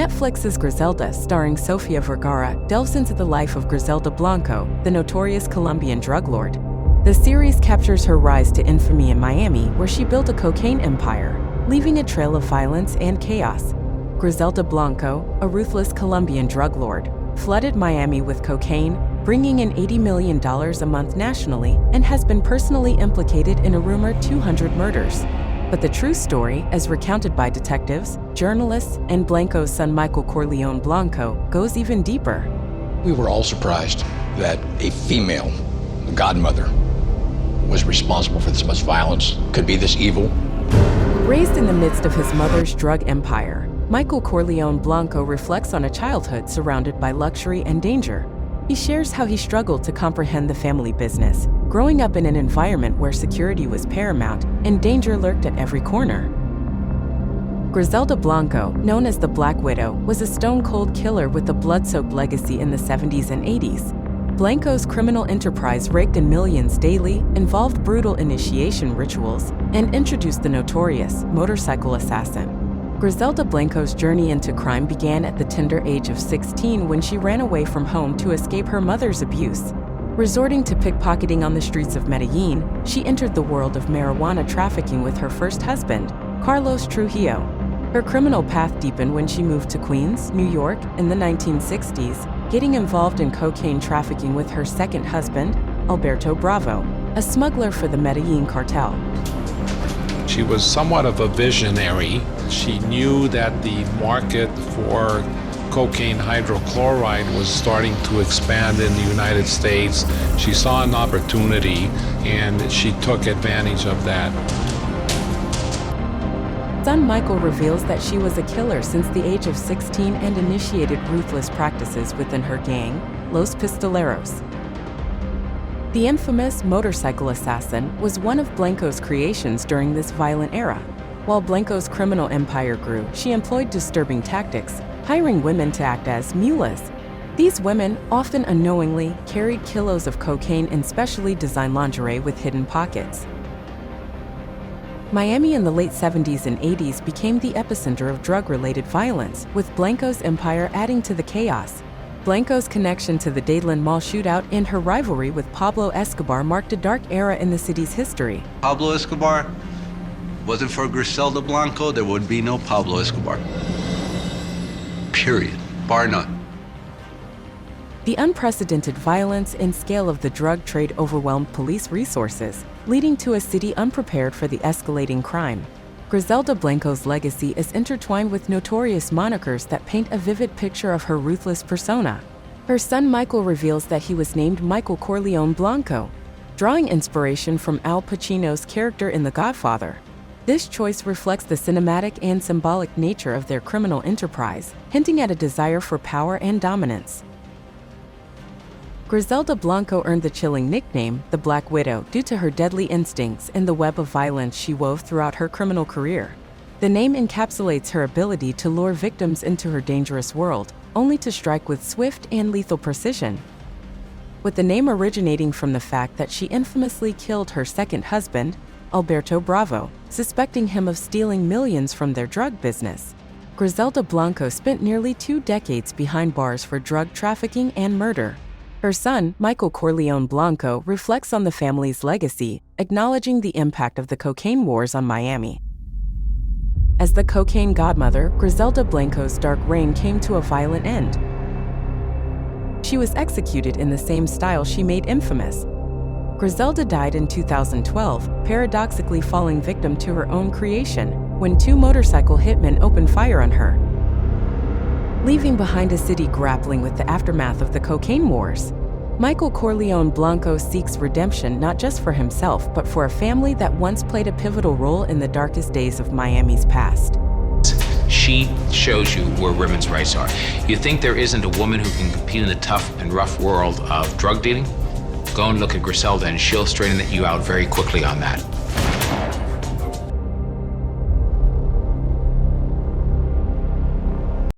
Netflix's Griselda, starring Sofia Vergara, delves into the life of Griselda Blanco, the notorious Colombian drug lord. The series captures her rise to infamy in Miami, where she built a cocaine empire, leaving a trail of violence and chaos. Griselda Blanco, a ruthless Colombian drug lord, flooded Miami with cocaine, bringing in $80 million a month nationally, and has been personally implicated in a rumored 200 murders. But the true story, as recounted by detectives, journalists, and Blanco's son Michael Corleone Blanco, goes even deeper. We were all surprised that a female godmother was responsible for this much violence, could be this evil. Raised in the midst of his mother's drug empire, Michael Corleone Blanco reflects on a childhood surrounded by luxury and danger. He shares how he struggled to comprehend the family business, growing up in an environment where security was paramount and danger lurked at every corner. Griselda Blanco, known as the Black Widow, was a stone-cold killer with a blood-soaked legacy in the 70s and 80s. Blanco's criminal enterprise raked in millions daily, involved brutal initiation rituals, and introduced the notorious motorcycle assassin. Griselda Blanco's journey into crime began at the tender age of 16 when she ran away from home to escape her mother's abuse. Resorting to pickpocketing on the streets of Medellin, she entered the world of marijuana trafficking with her first husband, Carlos Trujillo. Her criminal path deepened when she moved to Queens, New York, in the 1960s, getting involved in cocaine trafficking with her second husband, Alberto Bravo, a smuggler for the Medellin cartel. She was somewhat of a visionary. She knew that the market for cocaine hydrochloride was starting to expand in the United States. She saw an opportunity and she took advantage of that. Son Michael reveals that she was a killer since the age of 16 and initiated ruthless practices within her gang, Los Pistoleros. The infamous motorcycle assassin was one of Blanco's creations during this violent era. While Blanco's criminal empire grew, she employed disturbing tactics, hiring women to act as mulas. These women, often unknowingly, carried kilos of cocaine in specially designed lingerie with hidden pockets. Miami in the late 70s and 80s became the epicenter of drug-related violence, with Blanco's empire adding to the chaos. Blanco's connection to the Dadeland Mall shootout and her rivalry with Pablo Escobar marked a dark era in the city's history. Pablo Escobar, wasn't for Griselda Blanco, there would be no Pablo Escobar. Period. Bar none. The unprecedented violence and scale of the drug trade overwhelmed police resources, leading to a city unprepared for the escalating crime. Griselda Blanco's legacy is intertwined with notorious monikers that paint a vivid picture of her ruthless persona. Her son Michael reveals that he was named Michael Corleone Blanco, drawing inspiration from Al Pacino's character in The Godfather. This choice reflects the cinematic and symbolic nature of their criminal enterprise, hinting at a desire for power and dominance. Griselda Blanco earned the chilling nickname, the Black Widow, due to her deadly instincts and the web of violence she wove throughout her criminal career. The name encapsulates her ability to lure victims into her dangerous world, only to strike with swift and lethal precision. With the name originating from the fact that she infamously killed her second husband, Alberto Bravo, suspecting him of stealing millions from their drug business. Griselda Blanco spent nearly 2 decades behind bars for drug trafficking and murder. Her son, Michael Corleone Blanco, reflects on the family's legacy, acknowledging the impact of the cocaine wars on Miami. As the cocaine godmother, Griselda Blanco's dark reign came to a violent end. She was executed in the same style she made infamous. Griselda died in 2012, paradoxically falling victim to her own creation, when 2 motorcycle hitmen opened fire on her, leaving behind a city grappling with the aftermath of the cocaine wars. Michael Corleone Blanco seeks redemption not just for himself, but for a family that once played a pivotal role in the darkest days of Miami's past. She shows you where women's rights are. You think there isn't a woman who can compete in the tough and rough world of drug dealing? Go and look at Griselda and she'll straighten you out very quickly on that.